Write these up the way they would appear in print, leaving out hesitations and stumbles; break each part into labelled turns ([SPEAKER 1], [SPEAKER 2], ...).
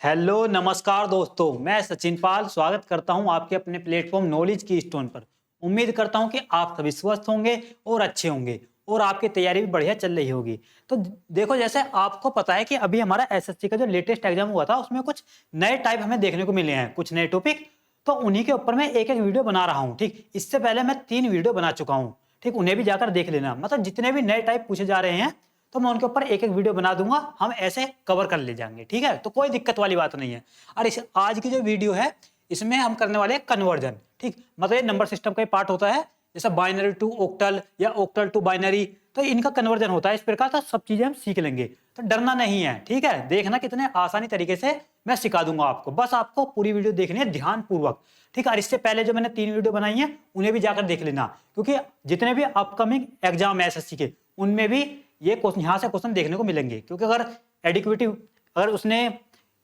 [SPEAKER 1] Hello नमस्कार दोस्तों, मैं सचिन पाल स्वागत करता हूं आपके अपने प्लेटफॉर्म नॉलेज की स्टोन पर। उम्मीद करता हूं कि आप सभी स्वस्थ होंगे और अच्छे होंगे और आपकी तैयारी भी बढ़िया चल रही होगी। तो देखो, जैसे आपको पता है कि अभी हमारा एसएससी का जो लेटेस्ट एग्जाम हुआ था उसमें कुछ नए टाइप हमें देखने को मिले हैं, कुछ नए टॉपिक। तो उन्हीं के ऊपर मैं एक एक वीडियो बना रहा हूँ। ठीक, इससे पहले मैं 3 वीडियो बना चुका हूँ। ठीक, उन्हें भी जाकर देख लेना। मतलब जितने भी नए टाइप पूछे जा रहे हैं तो मैं उनके ऊपर एक एक वीडियो बना दूंगा, हम ऐसे कवर कर ले जाएंगे। ठीक है, तो कोई दिक्कत वाली बात नहीं है। और इस आज की जो वीडियो है इसमें हम करने वाले हैं कन्वर्जन। ठीक, मतलब ये नंबर सिस्टम का ही पार्ट होता है, जैसे बाइनरी टू ऑक्टल या ऑक्टल टू बाइनरी, तो इनका कन्वर्जन होता है। इस प्रकार का सब चीजें हम सीख लेंगे, तो डरना नहीं है। ठीक है, देखना कितने आसानी तरीके से मैं सिखा दूंगा आपको। बस आपको पूरी वीडियो देखनी है ध्यान पूर्वक। ठीक है, और इससे पहले जो मैंने 3 वीडियो बनाई है उन्हें भी जाकर देख लेना, क्योंकि जितने भी अपकमिंग एग्जाम है एसएससी के उनमें भी ये क्वेश्चन, यहाँ से क्वेश्चन देखने को मिलेंगे। क्योंकि अगर एडिक्विटी अगर उसने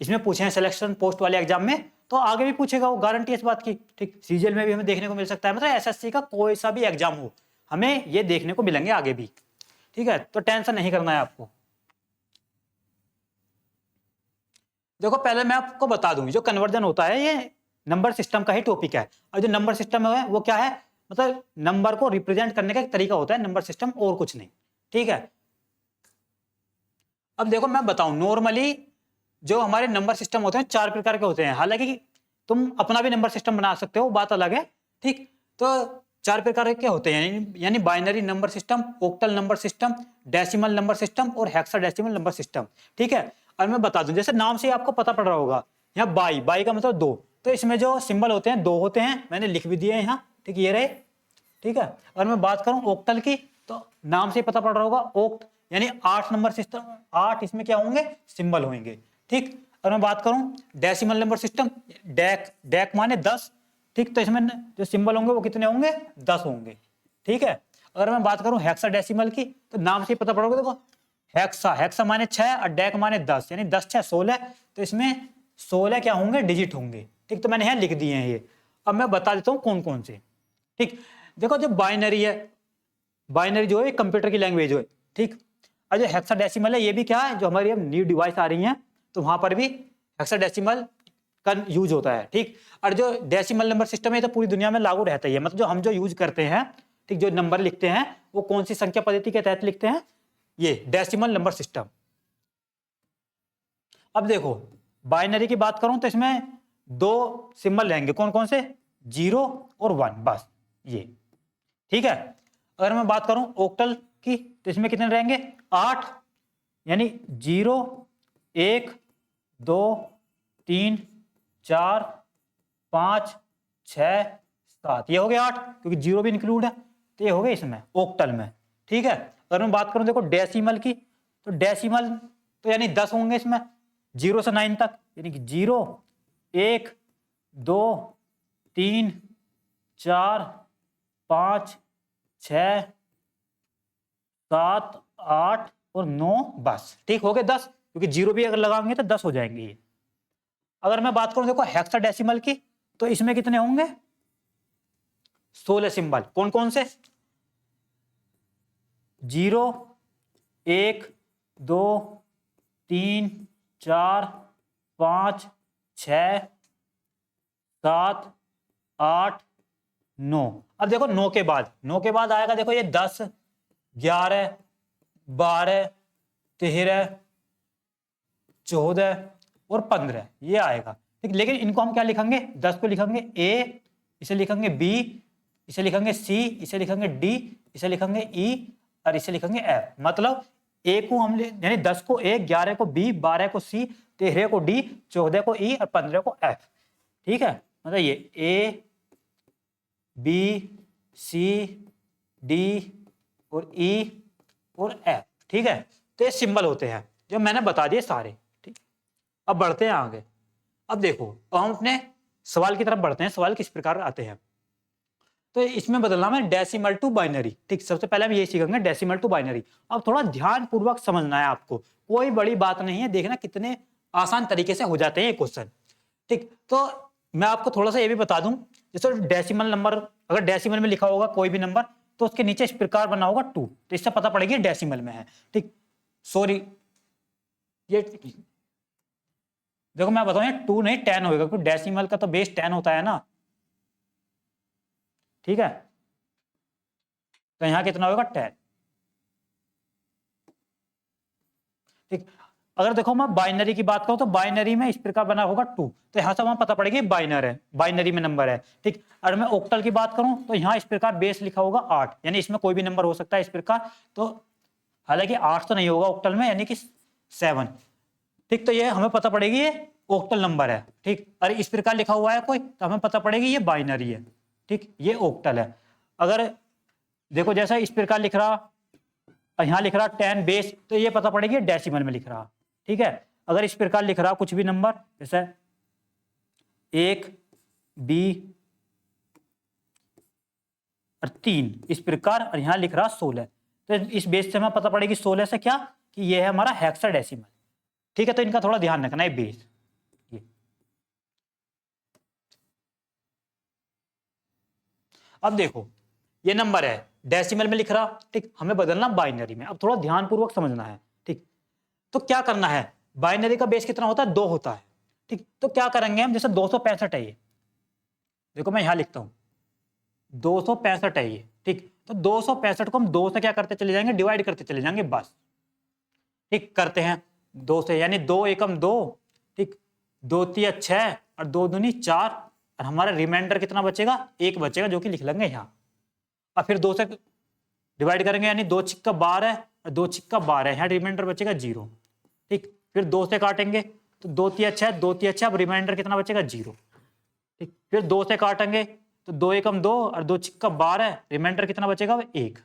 [SPEAKER 1] इसमें पूछे हैं सिलेक्शन पोस्ट वाले एग्जाम में, तो आगे भी पूछेगा, वो गारंटी है इस बात की। ठीक, सीजीएल में भी हमें देखने को मिल सकता है। मतलब एसएससी का कोई सा भी एग्जाम हो, हमें ये देखने को मिलेंगे आगे भी। ठीक है, तो टेंशन नहीं करना है आपको। देखो, पहले मैं आपको बता दूं, जो कन्वर्जन होता है ये नंबर सिस्टम का ही टॉपिक है। और जो नंबर सिस्टम है वो क्या है, मतलब नंबर को रिप्रेजेंट करने का एक तरीका होता है नंबर सिस्टम, और कुछ नहीं। ठीक है, अब देखो मैं बताऊं, नॉर्मली जो हमारे नंबर सिस्टम होते हैं 4 प्रकार के होते हैं। हालांकि तुम अपना भी नंबर सिस्टम बना सकते हो, बात अलग है। ठीक, तो 4 प्रकार के होते हैं, यानी binary number system, octal number system, decimal number system और हेक्साडेसिमल नंबर सिस्टम। ठीक है, और मैं बता दूं, जैसे नाम से ही आपको पता पड़ रहा होगा, यहाँ बाई का मतलब 2, तो इसमें जो सिंबल होते हैं 2 होते हैं, मैंने लिख भी दिए यहाँ। ठीक, ये रहे। ठीक है, अगर मैं बात करूं ऑक्टल की, तो नाम से ही पता पड़ रहा होगा, ऑक्ट यानी 8 नंबर सिस्टम, 8 इसमें क्या होंगे, सिंबल होंगे। ठीक, अगर मैं बात करूं डेसिमल नंबर सिस्टम, डेक माने 10। ठीक, तो इसमें जो सिंबल होंगे वो कितने होंगे, 10 होंगे। ठीक है, अगर मैं बात करूं हेक्साडेसिमल की, तो नाम से ही पता पड़ोगे, देखो हेक्सा माने 6 और डेक माने 10, यानी 10 6 16, तो इसमें 16 क्या होंगे, डिजिट होंगे। ठीक, तो मैंने यहाँ लिख दिए हैं ये। अब मैं बता देता हूँ कौन कौन से। ठीक, देखो जो बाइनरी है, बाइनरी जो है कंप्यूटर की लैंग्वेज है। ठीक, और जो हेक्साडेसिमल है ये भी क्या है, जो हमारी अब न्यू डिवाइस आ रही हैं तो वहां पर भी हेक्साडेसिमल का यूज होता है। ठीक, और जो डेसिमल नंबर सिस्टम है तो पूरी दुनिया में लागू रहता ही है। मतलब जो हम जो यूज करते हैं, ठीक, जो नंबर लिखते हैं वो कौन सी संख्या पद्धति के तहत लिखते हैं, ये डेसिमल नंबर सिस्टम। अब देखो, बाइनरी की बात करूं तो इसमें 2 सिंबल रहेंगे, कौन कौन से, 0 और 1, बस ये। ठीक है, अगर मैं बात करूं ऑक्टल की, तो इसमें कितने रहेंगे, 8, यानी 0 1 2 3 4 5 6 7, ये हो गए 8, क्योंकि 0 भी इंक्लूड है, तो ये हो गए इसमें ऑक्टल में। ठीक है, अगर मैं बात करूं देखो डेसिमल की, तो डेसिमल तो यानी 10 होंगे इसमें, 0 से 9 तक, यानी कि 0 1 2 3 4 5 6 7 8 और 9, बस। ठीक, हो गए 10, क्योंकि 0 भी अगर लगाएंगे तो 10 हो जाएंगे ये। अगर मैं बात करूं देखो हेक्साडेसिमल की, तो इसमें कितने होंगे, 16 सिंबल, कौन कौन से, 0 1 2 3 4 5 6 7 8 9। अब देखो 9 के बाद आएगा, देखो ये 10 11 12 13 14 और 15, ये आएगा। ठीक, लेकिन इनको हम क्या लिखेंगे, 10 को लिखेंगे ए, इसे लिखेंगे बी, इसे लिखेंगे सी, इसे लिखेंगे डी, इसे लिखेंगे ई और इसे लिखेंगे एफ। मतलब ए को हम यानी 10 को ए, 11 को बी, 12 को सी, 13 को डी, 14 को ई और 15 को एफ। ठीक है, मतलब ये ए बी सी डी और ई और एफ। ठीक है, तो ये सिंबल होते हैं जो मैंने बता दिए सारे। ठीक, अब बढ़ते हैं आगे। अब देखो, अब हम अपने सवाल की तरफ बढ़ते हैं। सवाल किस प्रकार आते हैं, तो इसमें बदलना है डेसिमल टू बाइनरी। ठीक, सबसे पहले हम ये सीखेंगे डेसिमल टू बाइनरी। अब थोड़ा ध्यान पूर्वक समझना है आपको, कोई बड़ी बात नहीं है, देखना कितने आसान तरीके से हो जाते हैं ये क्वेश्चन। ठीक, तो मैं आपको थोड़ा सा ये भी बता दूं, जैसे डेसिमल नंबर, अगर डेसिमल में लिखा होगा कोई भी नंबर, तो उसके नीचे इस प्रकार बना होगा 2, तो इससे पता पड़ेगी डेसिमल में है। ठीक, सॉरी, ये देखो मैं बताऊं, 2 नहीं 10 होगा, क्योंकि डेसिमल का तो बेस 10 होता है ना। ठीक है, तो यहाँ कितना होगा 10। ठीक, अगर देखो मैं बाइनरी की बात करूं तो बाइनरी में इस प्रकार बना होगा 2, तो यहां से वहां पता पड़ेगी बाइनर है, बाइनरी में नंबर है। ठीक, अगर मैं ऑक्टल की बात करूं तो यहाँ इस प्रकार बेस लिखा होगा 8, यानी इसमें कोई भी नंबर हो सकता है इस प्रकार। तो हालांकि 8 तो नहीं होगा ऑक्टल में, यानी कि 7। ठीक, तो ये हमें पता पड़ेगी ये ऑक्टल नंबर है। ठीक, अरे इस प्रकार लिखा हुआ है कोई तो हमें पता पड़ेगी ये बाइनरी है। ठीक, ये ऑक्टल है। अगर देखो जैसा इस प्रकार लिख रहा और यहाँ लिख रहा 10 बेस, तो ये पता पड़ेगी डेसिमल में लिख रहा। ठीक है, अगर इस प्रकार लिख रहा कुछ भी नंबर जैसे 1 बी और 3 इस प्रकार, और यहाँ लिख रहा 16, तो इस बेस से हमें पता पड़ेगी 16 से क्या कि ये है हमारा हेक्साडेसिमल। ठीक है, तो इनका थोड़ा ध्यान रखना है बेस। ये अब देखो ये नंबर है डेसिमल में लिख रहा, ठीक, हमें बदलना बाइनरी में। अब थोड़ा ध्यानपूर्वक समझना है। ठीक, तो क्या करना है, बाइनरी का बेस कितना होता है 2 होता है। ठीक, तो क्या करेंगे हम, जैसे 265 है ये, देखो मैं यहां लिखता हूं 265 है ये। ठीक, तो 265 को हम 2 से क्या करते चले जाएंगे, डिवाइड करते चले जाएंगे बस। ठीक, करते हैं 2 से, यानी 2 एकम 2, ठीक, 2 तिया 6 और 2 दूनी 4, और हमारा रिमाइंडर कितना बचेगा, 1 बचेगा, जो कि लिख लेंगे यहाँ। और फिर 2 से डिवाइड करेंगे, यानी 2 छिक्का 12 और 2 छिक्का 12, यहाँ रिमाइंडर बचेगा 0। ठीक, फिर 2 से काटेंगे तो 2 तिया 6, 2 तिया 6, अब रिमाइंडर कितना बचेगा 0। ठीक, फिर 2 से काटेंगे तो 2 एकम 2 और 2 छिक्का 12, रिमाइंडर कितना बचेगा 1।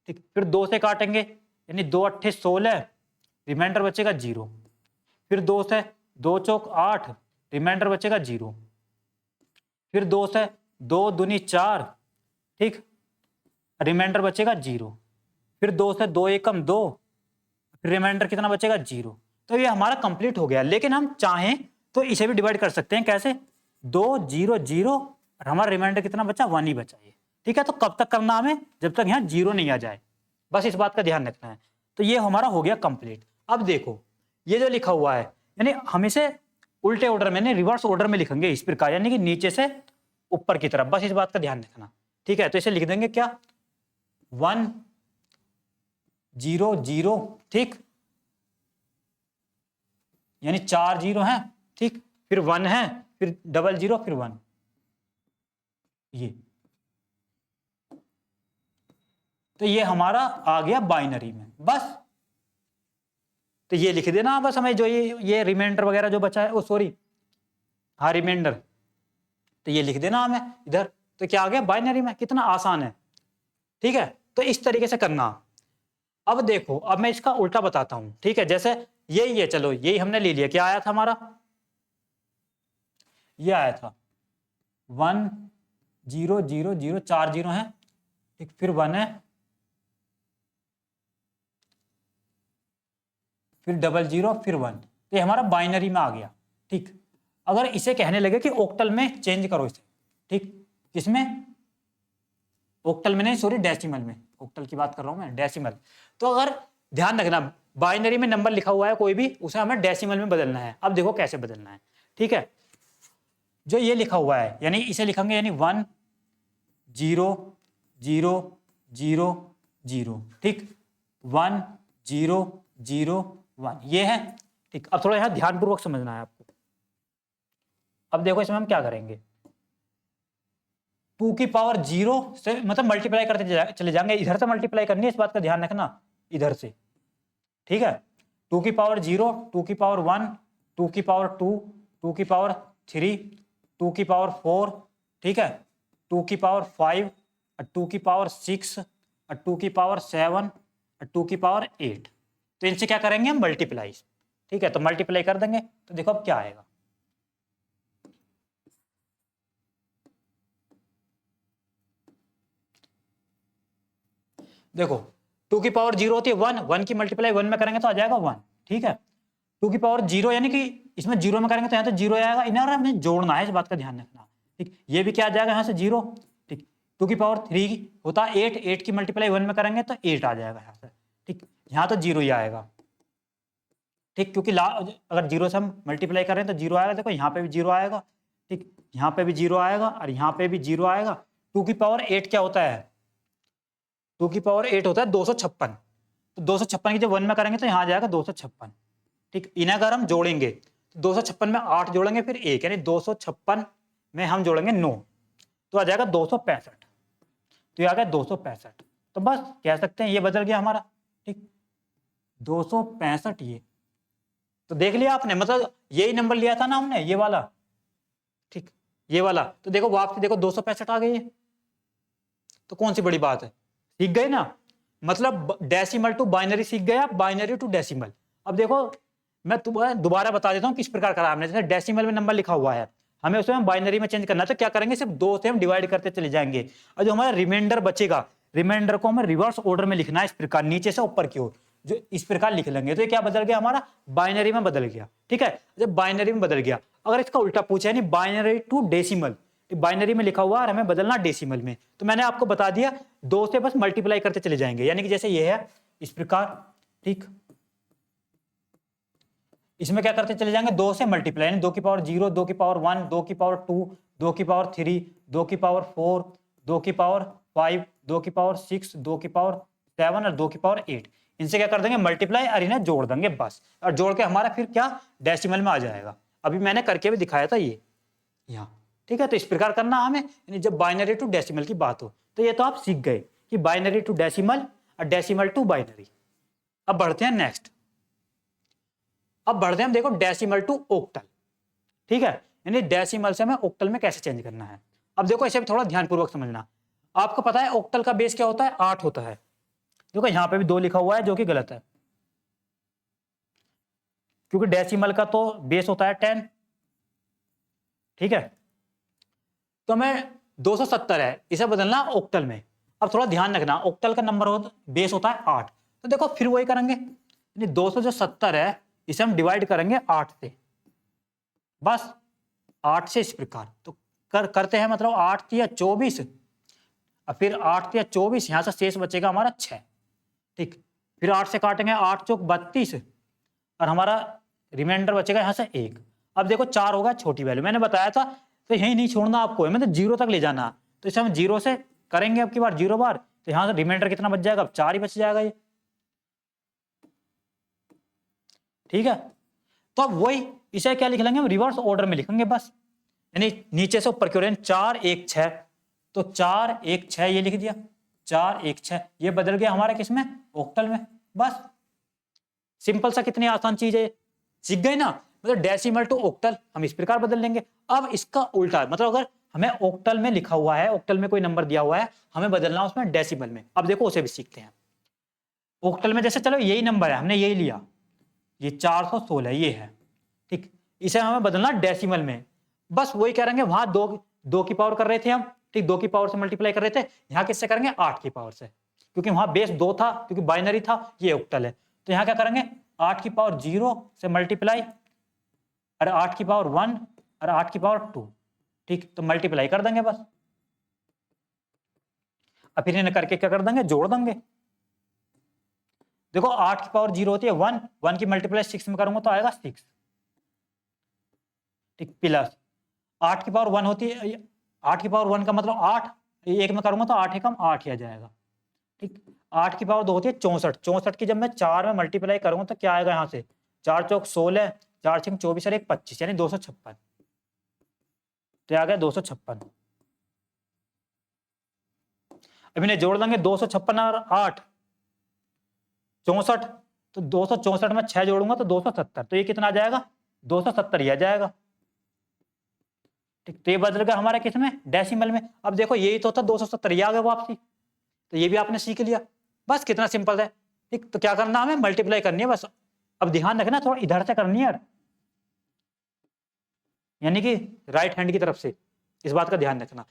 [SPEAKER 1] ठीक, फिर 2 से काटेंगे यानी 2 अट्ठे 16, रिमाइंडर बचेगा 0। फिर 2 से 2 चौक 8, रिमाइंडर बचेगा 0। फिर 2 से 2 दूनी 4, ठीक, रिमाइंडर बचेगा 0। फिर 2 से 2 एकम 2, फिर रिमाइंडर कितना बचेगा 0। तो ये हमारा कंप्लीट हो गया। लेकिन हम चाहें तो इसे भी डिवाइड कर सकते हैं, कैसे, 2 0 0 और हमारा रिमाइंडर कितना बचा 1 ही बचा ये। ठीक है, तो कब तक करना हमें, जब तक यहाँ 0 नहीं आ जाए, बस इस बात का ध्यान रखना है। तो ये हमारा हो गया कंप्लीट। अब देखो ये जो लिखा हुआ है, यानी हम इसे उल्टे ऑर्डर में, रिवर्स ऑर्डर में लिखेंगे इस प्रकार, यानी कि नीचे से ऊपर की तरफ, बस इस बात का ध्यान रखना। ठीक है, तो इसे लिख देंगे क्या 1 0 0, ठीक, यानी 4 0 है, ठीक, फिर 1 है, फिर 0 0, फिर 1, ये। तो ये हमारा आ गया बाइनरी में, बस। तो ये लिख देना बस हमें, जो ये रिमाइंडर वगैरह जो बचा है, ओ सॉरी, हाँ रिमाइंडर, तो ये लिख देना हमें इधर। तो क्या आ गया बाइनरी में, कितना आसान है। ठीक है, तो इस तरीके से करना। अब देखो, अब मैं इसका उल्टा बताता हूं। ठीक है, जैसे यही है, चलो यही हमने ले लिया, क्या आया था हमारा, ये आया था 1 0 0 0, 4 0 है, ठीक, फिर 1 है, फिर 0 0, फिर 1, तो ये हमारा बाइनरी में आ गया। ठीक, अगर इसे कहने लगे कि ऑक्टल में चेंज करो इसे, ठीक, किसमें, ऑक्टल में नहीं सॉरी, डेसिमल में, ऑक्टल की बात कर रहा हूं मैं, डेसिमल। तो अगर ध्यान रखना, बाइनरी में नंबर लिखा हुआ है कोई भी, उसे हमें डेसिमल में बदलना है। अब देखो कैसे बदलना है। ठीक है, जो ये लिखा हुआ है, यानी इसे लिखेंगे, यानी 1 0 0 0 0, ठीक, 1 0 0 1, ये है। ठीक, अब थोड़ा यहां ध्यानपूर्वक समझना है आपको। अब देखो इसमें हम क्या करेंगे, 2 की पावर 0 से मतलब मल्टीप्लाई करते चले जाएंगे, इधर से मल्टीप्लाई करनी है, इस बात का ध्यान रखना, इधर से। ठीक है, 2 की पावर 0, 2 की पावर 1, 2 की पावर 2, 2 की पावर 3, 2 की पावर 4, ठीक है, 2 की पावर 5, 2 की पावर 6, 2 की पावर 7, 2 की पावर 8। तो इनसे क्या करेंगे हम, मल्टीप्लाई। ठीक है, तो मल्टीप्लाई कर देंगे, तो देखो अब क्या आएगा, देखो 2 की पावर 0 होती है 1, 1 की मल्टीप्लाई 1 में करेंगे तो आ जाएगा 1। ठीक है, 2 की पावर 0, यानी कि इसमें 0 में करेंगे तो यहाँ तो 0 आएगा, इन्हें हमें जोड़ना है, इस बात का ध्यान रखना। ठीक, ये भी क्या आ जाएगा यहाँ से 0। ठीक, 2 की पावर 3 होता है 8, 8 की मल्टीप्लाई 1 में करेंगे तो 8 आ जाएगा यहाँ से। ठीक, यहाँ तो 0 ही आएगा। ठीक, क्योंकि अगर जीरो से हम मल्टीप्लाई करें तो जीरो आएगा। देखो यहाँ पे भी जीरो आएगा, ठीक, यहाँ पे भी जीरो आएगा और यहाँ पे भी जीरो आएगा। 2 की पावर 8 क्या होता है? 2 की पावर 8 होता है 256। तो 256 की जब 1 में करेंगे तो यहाँ आ जाएगा 256। ठीक, इन्हें अगर हम जोड़ेंगे तो 256 में 8 जोड़ेंगे फिर 1, यानी 256 में हम जोड़ेंगे 9, तो आ जाएगा 265। तो ये आ गया 265। तो बस कह सकते हैं ये बदल गया हमारा। ठीक, 265 ये तो देख लिया आपने, मतलब यही नंबर लिया था ना हमने, ये वाला। ठीक, ये वाला। तो देखो वापस देखो 265 आ गई है। तो कौन सी बड़ी बात है, सीख गए ना। मतलब डेसिमल टू बाइनरी सीख गए आप, बाइनरी टू डेसिमल। अब देखो मैं तुम्हें दोबारा बता देता हूँ किस प्रकार करा हमने। जैसे डेसिमल में नंबर लिखा हुआ है, हमें उसमें बाइनरी में चेंज करना है, तो क्या करेंगे, सिर्फ 2 से हम डिवाइड करते चले जाएंगे और जो हमारा रिमाइंडर बचेगा, रिमाइंडर को हमें रिवर्स ऑर्डर में लिखना है, इस प्रकार नीचे से ऊपर की ओर, जो इस प्रकार लिख लेंगे। तो ये क्या बदल गया हमारा, बाइनरी में बदल गया। ठीक है, जब बाइनरी में बदल गया, अगर इसका उल्टा पूछा है, बाइनरी टू डेसिमल, बाइनरी में लिखा हुआ और हमें बदलना डेसिमल में, तो मैंने आपको बता दिया 2 से बस मल्टीप्लाई करते चले जाएंगे, यानी कि जैसे ये है इस प्रकार। ठीक, इसमें क्या करते चले जाएंगे, 2 से मल्टीप्लाई, यानी 2 की पावर 0, 2 की पावर 1, 2 की पावर 2, 2 की पावर 3, 2 की पावर 4, 2 की पावर 5, 2 की पावर 6, 2 की पावर 7 और 2 की पावर 8। इनसे क्या कर देंगे, मल्टीप्लाई और इन्हें जोड़ देंगे बस, और जोड़ के हमारा फिर क्या डेसिमल में आ जाएगा। अभी मैंने करके भी दिखाया था ये यहाँ। ठीक है, तो इस प्रकार करना हमें, यानी जब बाइनरी टू डेसिमल की बात हो। तो ये तो आप सीख गए कि बाइनरी टू डेसिमल और डेसिमल टू बाइनरी। अब बढ़ते हैं नेक्स्ट, अब बढ़ते हैं हम देखो डेसिमल टू ओक्टल। ठीक है, यानी डेसिमल से हमें ओक्टल में कैसे चेंज करना है। अब देखो इसे भी थोड़ा ध्यानपूर्वक समझना। आपको पता है ओक्टल का बेस क्या होता है, 8 होता है। देखो यहाँ पे भी 2 लिखा हुआ है जो कि गलत है, क्योंकि डेसिमल का तो बेस होता है 10। ठीक है, तो हमें 270 है, इसे बदलना ओक्टल में। अब थोड़ा ध्यान रखना, ओक्टल का नंबर बेस होता है 8। तो देखो फिर वही करेंगे, यानी 270 है, इसे हम डिवाइड करेंगे 8 से, बस 8 से इस प्रकार। तो करते हैं, मतलब 8 या 24, और फिर 8 या 24, यहां से शेष बचेगा हमारा 6। ठीक, फिर 8 से काटेंगे, 8 चौक 32, और हमारा रिमाइंडर बचेगा यहां से 1। अब देखो 4 होगा छोटी वैल्यू, मैंने बताया था, तो यही नहीं छोड़ना आपको, मतलब 0 तक ले जाना। तो इसे हम 0 से करेंगे अब की बार 0 बार, तो यहां से रिमाइंडर कितना बच जाएगा, अब 4 ही बच जाएगा ये। ठीक है, तो अब वही इसे क्या लिख लेंगे, हम रिवर्स ऑर्डर में लिखेंगे बस, यानी नीचे से ऊपर की ओर, 4 1 6, तो 4 1 6 ये लिख दिया, 4 1 6 ये बदल गया हमारा किसमें, ओक्टल में। बस सिंपल सा, कितनी आसान चीज है, सीख गए ना। मतलब डेसिमल टू ओक्टल हम इस प्रकार बदल लेंगे। अब इसका उल्टा, मतलब अगर हमें ओक्टल में लिखा हुआ है, ओक्टल में कोई नंबर दिया हुआ है, हमें बदलना उसमें डेसिमल में। अब देखो उसे भी सीखते हैं। ओक्टल में जैसे चलो यही नंबर है, हमने यही लिया, ये 416 ये है। ठीक, इसे हमें बदलना डेसिमल में। बस वही करेंगे, वहां 2 की पावर कर रहे थे हम, ठीक, 2 की पावर से मल्टीप्लाई कर रहे थे, यहाँ किससे करेंगे, 8 की पावर से, क्योंकि वहां बेस 2 था, क्योंकि बाइनरी था, ये ओक्टल है। तो यहाँ क्या करेंगे, 8 की पावर 0 से मल्टीप्लाई, और 8 की पावर 1 और 8 की पावर 2। ठीक, तो मल्टीप्लाई कर देंगे बस, और फिर इन्हें करके क्या कर देंगे, जोड़ देंगे। देखो 8 की पावर 0 होती है 1, 1 की मल्टीप्लाई 6 में करूंगा तो आएगा 6। ठीक, प्लस 8 की पावर 1 होती है, 8 की पावर 1 का मतलब 8, 1 में करूंगा तो 8 एकम 8 ही आ जाएगा। ठीक, 8 की पावर 2 होती है 64, 64 की जब मैं 4 में मल्टीप्लाई करूंगा तो क्या आएगा, यहाँ से 4 चौक 16, 4 छक 24 और 1 25, यानी 256। तो आ गया 256। अब इन्हें जोड़ देंगे, 256 और 8 64, तो 264 में 6 जोड़ूंगा तो 270, तो ये कितना आ जाएगा, 270 ही आ जाएगा। ठीक, तो ये बदल गया हमारा किसमें, डेसिमल में। अब देखो यही तो था 270, ये आ गया वापसी, तो ये भी आपने सीख लिया। बस कितना सिंपल है। ठीक, तो क्या करना, हमें मल्टीप्लाई करनी है बस। अब ध्यान रखना, थोड़ा इधर से करनी है, यानी कि राइट हैंड की तरफ से, इस बात का ध्यान रखना।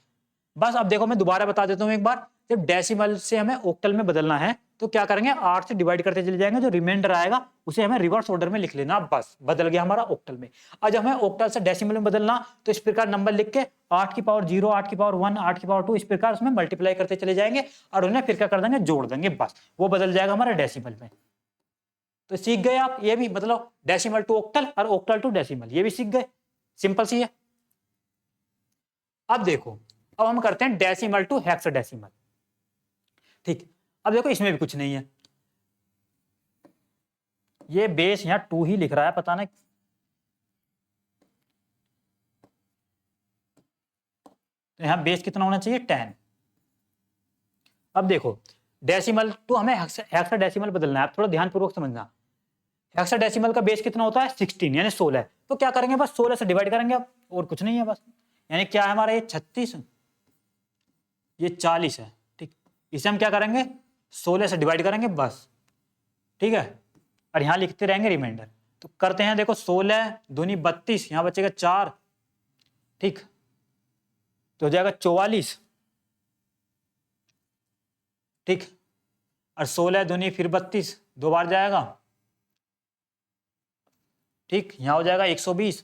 [SPEAKER 1] बस अब देखो मैं दोबारा बता देता हूं एक बार, जब डेसिमल से हमें ओक्टल में बदलना है तो क्या करेंगे, 8 से डिवाइड करते चले जाएंगे, जो रिमाइंडर आएगा उसे हमें रिवर्स ऑर्डर में लिख लेना, बस बदल गया हमारा ओक्टल में। आज हमें ओक्टल से डेसिमल में बदलना, तो इस प्रकार नंबर लिख के 8 की पावर 0, 8 की पावर 1, 8 की पावर 2, इस प्रकार उसमें मल्टीप्लाई करते चले जाएंगे और उन्हें फिर क्या कर देंगे, जोड़ देंगे, बस वो बदल जाएगा हमारे डेसिमल में। तो सीख गए आप ये भी, मतलब डेसिमल टू ऑक्टल और ऑक्टल टू डेसिमल, ये भी सीख गए, सिंपल सी है। अब देखो, अब हम करते हैं डेसिमल टू हेक्साडेसिमल। ठीक, अब देखो इसमें भी कुछ नहीं है, ये बेस यहां 2 ही लिख रहा है, पता नहीं। तो यहां बेस कितना होना चाहिए 10। अब देखो डेसिमल टू हमें हेक्साडेसिमल बदलना है, आप थोड़ा ध्यानपूर्वक समझना। हेक्साडेसिमल का बेस कितना होता है 16 यानी 16। तो क्या करेंगे, बस 16 से डिवाइड करेंगे अब, और कुछ नहीं है बस। यानी क्या है हमारा, ये 36, ये 40 है। ठीक, इसे हम क्या करेंगे 16 से डिवाइड करेंगे बस। ठीक है, और यहां लिखते रहेंगे रिमाइंडर। तो करते हैं, देखो 16 दूनी 32, यहां बचेगा 4। ठीक, तो हो जाएगा 44। ठीक, और 16 दूनी फिर 32, 2 बार जाएगा। ठीक, यहां हो जाएगा 120,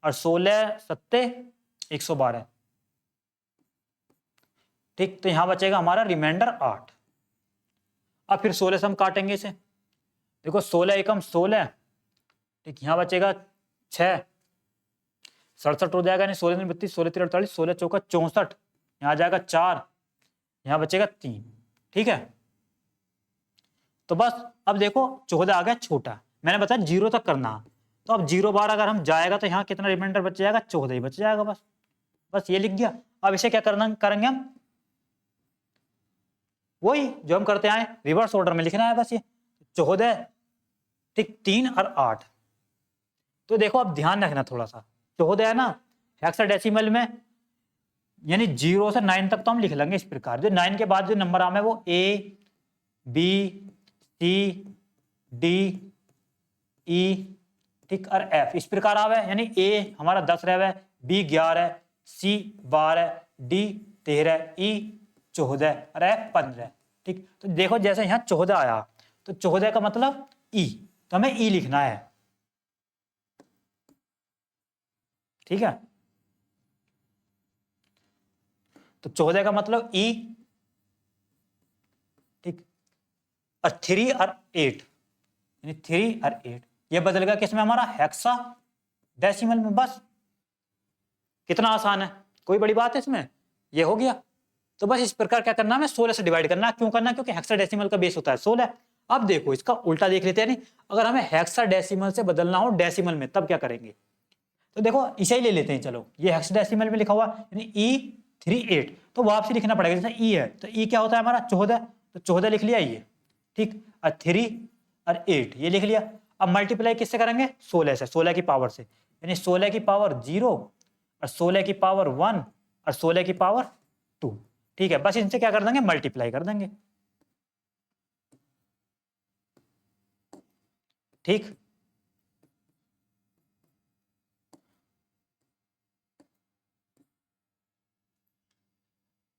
[SPEAKER 1] और 16 सत्ते 112। ठीक, तो यहां बचेगा हमारा रिमाइंडर 8। अब फिर 16 से हम काटेंगे इसे, देखो 16 एकम 16। ठीक, यहां बचेगा 6, 67 हो जाएगा, यानी 16 दूनी 32, 16 तीन 48, 16 चौका 64, यहाँ आ जाएगा 4, यहाँ बचेगा 3। ठीक है, तो बस अब देखो 14 आ गया छोटा, मैंने बताया 0 तक करना। तो अब 0 बार अगर हम जाएगा तो यहाँ कितना रिमाइंडर बच जाएगा, 14 ही बच जाएगा बस। बस ये लिख गया। अब इसे क्या करना करेंगे हम, वही जो हम करते आए, रिवर्स ऑर्डर में लिखना है बस। ये 14, ठीक 3 और 8। तो देखो अब ध्यान रखना थोड़ा सा, 14 है ना हेक्साडेसिमल में, यानी 0 से 9 तक तो हम लिख लेंगे इस प्रकार। जो 9 के बाद जो नंबर आवे वो A B C D E, ठीक, और F इस प्रकार आवे। यानी A हमारा 10 रहे, B 11, C 12, D 13, E 14 और F 15। ठीक, तो देखो जैसे यहाँ 14 आया तो 14 का मतलब E, तो हमें E लिखना है। ठीक है, तो 14 का मतलब E। ठीक, और 3 और 8, यानी 3 और 8 ये बदल गया किसमें, हमारा हेक्सा डेसिमल में। बस कितना आसान है, कोई बड़ी बात है इसमें, ये हो गया। तो बस इस प्रकार क्या करना है, 16 से डिवाइड करना। क्यों करना, क्योंकि हेक्साडेसिमल का बेस होता है 16। अब देखो इसका उल्टा देख लेते हैं, नहीं अगर हमें हेक्साडेसिमल से बदलना हो डेसिमल में तब क्या करेंगे। तो देखो इसे ही ले लेते हैं, चलो ये हेक्साडेसिमल में लिखा हुआ यानी E38, तो वापसी लिखना पड़ेगा। जैसे E है तो E क्या होता है हमारा 14, तो 14 लिख लिया ये। ठीक, और 3 और 8 ये लिख लिया। अब मल्टीप्लाई किससे करेंगे, 16 से, 16 की पावर से, यानी 16 की पावर 0 और 16 की पावर 1 और 16 की पावर 2। ठीक है, बस इनसे क्या कर देंगे, मल्टीप्लाई कर देंगे। ठीक,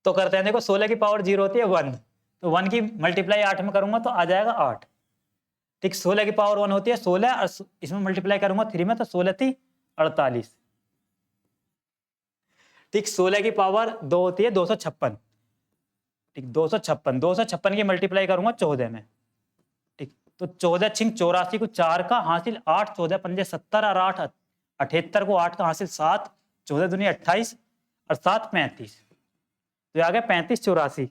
[SPEAKER 1] तो करते हैं, देखो 16 की पावर 0 होती है 1, तो 1 की मल्टीप्लाई 8 में करूंगा तो आ जाएगा 8। ठीक, 16 की पावर 1 होती है 16 और इसमें मल्टीप्लाई करूंगा 3 में तो 16 थी 48। ठीक, 16 की पावर 2 होती है 256। ठीक, 256 की मल्टीप्लाई करूंगा 14 में। ठीक, तो 14 छिंग 84 को 4 का हासिल 8, 14 पंजे 70 और 8 78 को 8 का हासिल 7, 14 दूनी 28 और 7 35, तो आ गया 35 84।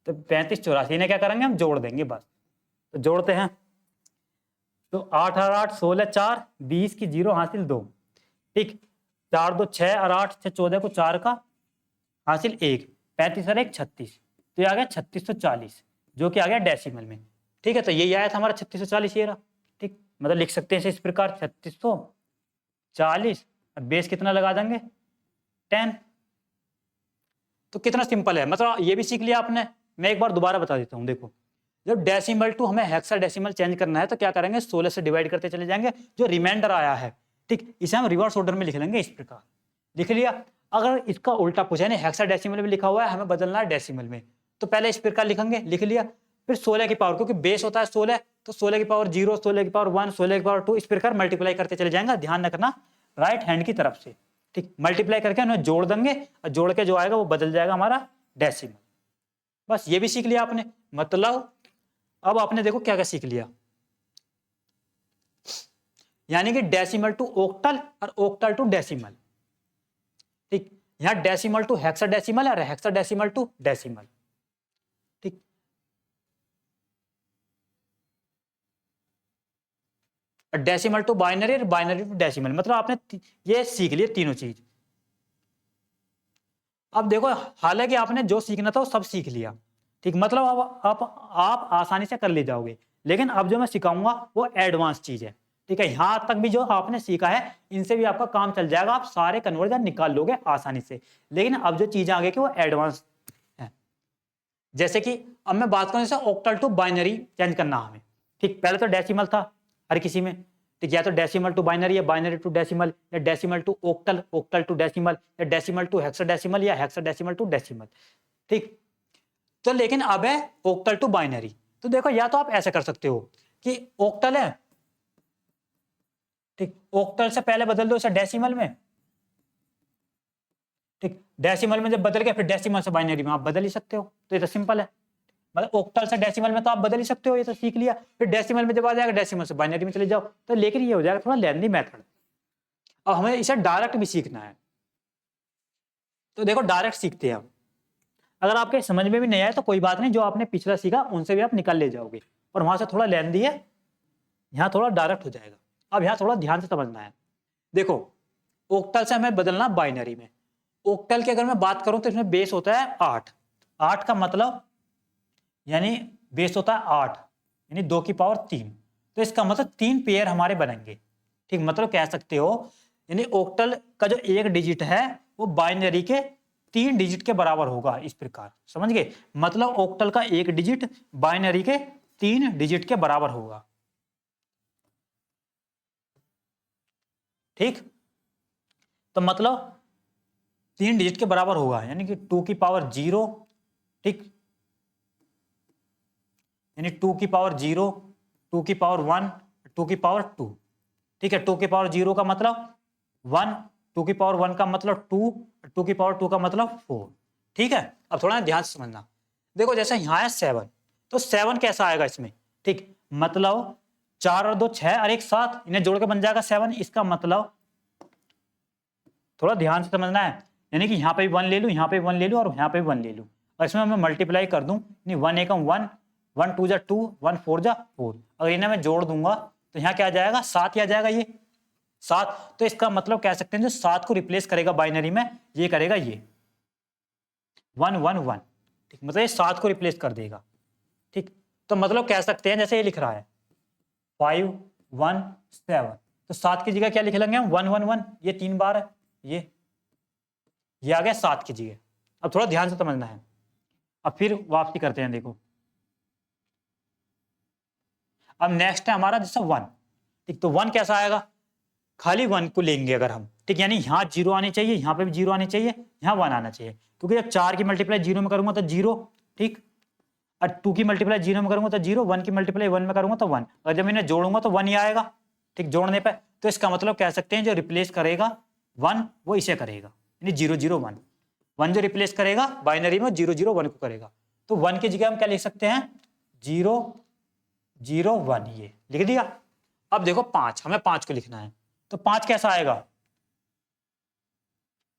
[SPEAKER 1] तो 35 84 ने क्या करेंगे हम जोड़ देंगे बस। तो जोड़ते हैं, तो 8 और 8 16 4 20 की 0 हासिल 2। ठीक, 4 2 6 और 8 6 14 को 4 का हासिल 1, 35 और 1 36, तो ये आ गया 3640 जो कि आ गया डेसिमल में। ठीक है, तो यही आया था हमारा 3640 ये रहा। ठीक, मतलब लिख सकते हैं इस प्रकार 3640 और बेस कितना लगा देंगे 10। तो कितना सिंपल है, मतलब ये भी सीख लिया आपने। मैं एक बार दोबारा बता देता हूँ, देखो जब डेसिमल टू हमें हेक्साडेसिमल चेंज करना है तो क्या करेंगे, 16 से डिवाइड करते चले जाएंगे, जो रिमाइंडर आया है ठीक इसे हम रिवर्स ऑर्डर में लिख लेंगे इस प्रकार। लिख लिया। अगर इसका उल्टा पूछा, यानी हेक्साडेसिमल में लिखा हुआ है हमें बदलना है डेसिमल में, तो पहले इस प्रकार लिखेंगे, लिख लिया। फिर 16 की पावर, क्योंकि बेस होता है 16, तो 16 की पावर 0, 16 की पावर 1, 16 की पावर 2 इस प्रकार मल्टीप्लाई करते चले जाएंगे। ध्यान रखना राइट हैंड की तरफ से। ठीक, मल्टीप्लाई करके उन्हें जोड़ देंगे और जोड़ के जो आएगा वो बदल जाएगा हमारा डेसिमल। बस ये भी सीख लिया आपने। मतलब अब आपने देखो क्या क्या सीख लिया, यानी कि डेसिमल टू ओक्टल और ओक्टल टू डेसिमल। ठीक, यहां डेसिमल टू हेक्साडेसिमल और हेक्साडेसिमल टू डेसिमल। ठीक, डेसिमल टू बाइनरी और बाइनरी टू डेसिमल, मतलब आपने ये सीख लिए तीनों चीज। अब देखो हालांकि आपने जो सीखना था वो सब सीख लिया। ठीक, मतलब अब आप आसानी से कर ले जाओगे। लेकिन अब जो मैं सिखाऊंगा वो एडवांस चीज है। ठीक है, यहां तक भी जो आपने सीखा है इनसे भी आपका काम चल जाएगा, आप सारे कन्वर्जन निकाल लोगे आसानी से। लेकिन अब जो चीजें आगे की वो एडवांस है। जैसे कि अब मैं बात करूं जैसे ऑक्टल टू बाइनरी चेंज करना हमें। ठीक, पहले तो डेसिमल था हर किसी में। ठीक, या तो डेसिमल टू बाइनरी या बाइनरी टू डेसिमल, या decimal to octal, octal to decimal, या डेसिमल टू हेक्साडेसिमल या हेक्साडेसिमल टू डेसिमल। ठीक, तो लेकिन अब है ओक्टल टू बाइनरी। तो देखो या तो आप ऐसे कर सकते हो कि ओक्टल है, ठीक, ओक्टल से पहले बदल दो इसे डेसिमल में। ठीक, डेसिमल में जब बदल गया फिर डेसिमल से बाइनरी में आप बदल ही सकते हो। तो ये तो सिंपल है, मतलब ओक्टल से डेसिमल में तो आप बदल ही सकते हो, ये तो सीख लिया। फिर डेसिमल में जब आ जाएगा डेसिमल से बाइनरी में चले जाओ। तो लेकिन ये हो जाएगा थोड़ा लेंथी मेथड। अब हमें इसे डायरेक्ट भी सीखना है। तो देखो डायरेक्ट सीखते हैं हम। अगर आपके समझ में भी नहीं आया तो कोई बात नहीं, जो आपने पिछला सीखा उनसे भी आप निकल ले जाओगे। और वहां से थोड़ा लेंथी है, यहाँ थोड़ा डायरेक्ट हो जाएगा। अब यहाँ थोड़ा ध्यान से समझना है। देखो ओक्टल से हमें बदलना बाइनरी में। ओक्टल की अगर मैं बात करूं तो इसमें बेस होता है 8। 8 का मतलब यानी बेस होता है 8, यानी 2 की पावर 3। तो इसका मतलब 3 पेयर हमारे बनेंगे। ठीक, मतलब कह सकते हो यानी ओक्टल का जो एक डिजिट है वो बाइनरी के 3 डिजिट के बराबर होगा। इस प्रकार समझ गए, मतलब ओक्टल का एक डिजिट बाइनरी के 3 डिजिट के बराबर होगा। ठीक, तो मतलब 3 डिजिट के बराबर होगा, यानी कि 2 की पावर 0। ठीक, यानी 2 की पावर 0, 2 की पावर 1, 2 की पावर 2। ठीक है, 2 की पावर 0 का मतलब 1, 2 की पावर 1 का मतलब 2, 2 की पावर 2 का मतलब 4। ठीक है, अब थोड़ा ध्यान से समझना। देखो जैसे यहाँ है 7, तो 7 कैसा आएगा इसमें। ठीक, मतलब 4 और 2 6 और 1 7, इन्हें जोड़ के बन जाएगा 7। इसका मतलब थोड़ा ध्यान से समझना है, यानी कि यहाँ पे भी 1 ले लूँ, यहाँ पे भी 1 ले लूँ और यहाँ पे भी 1 ले लूँ, और इसमें मैं मल्टीप्लाई कर दूँ। नहीं 1 एकम 1, 1 2 जा 2, 1 4 जा 4। अगर इन्हें मैं जोड़ दूंगा तो यहाँ क्या आ जाएगा 7 ही आ जाएगा, ये 7। तो इसका मतलब कह सकते हैं जो 7 को रिप्लेस करेगा बाइनरी में ये करेगा ये 1 1 1। ठीक, मतलब ये 7 को रिप्लेस कर देगा। ठीक, तो मतलब कह सकते हैं जैसे ये लिख रहा है 5 1 7, तो 7 की जगह क्या लिख लेंगे हम 1 1 1, ये 3 बार है, ये आ गया 7 की जगह। अब थोड़ा ध्यान से समझना है। अब फिर वापसी करते हैं। देखो अब नेक्स्ट है हमारा जैसे 1। ठीक, तो 1 कैसा आएगा, खाली 1 को लेंगे अगर हम। ठीक, यानी यहाँ 0 आनी चाहिए, यहाँ पे भी 0 आनी चाहिए, यहाँ 1 आना चाहिए, क्योंकि जब 4 की मल्टीप्लाई 0 में करूंगा तो 0। ठीक, और 2 की मल्टीप्लाई 0 में करूंगा तो 0, 1 की मल्टीप्लाई 1 में करूंगा तो 1, और जब इन्हें जोड़ूंगा तो 1 ही आएगा। ठीक, जोड़ने पर तो इसका मतलब कह सकते हैं जो रिप्लेस करेगा 1 वो इसे करेगा, यानी 0 0 1। 1 जो रिप्लेस करेगा बाइनरी में 0 0 1 को करेगा। तो 1 की जगह हम क्या लिख सकते हैं 0 0 1, ये लिख दिया। अब देखो 5, हमें 5 को लिखना है, तो 5 कैसा आएगा।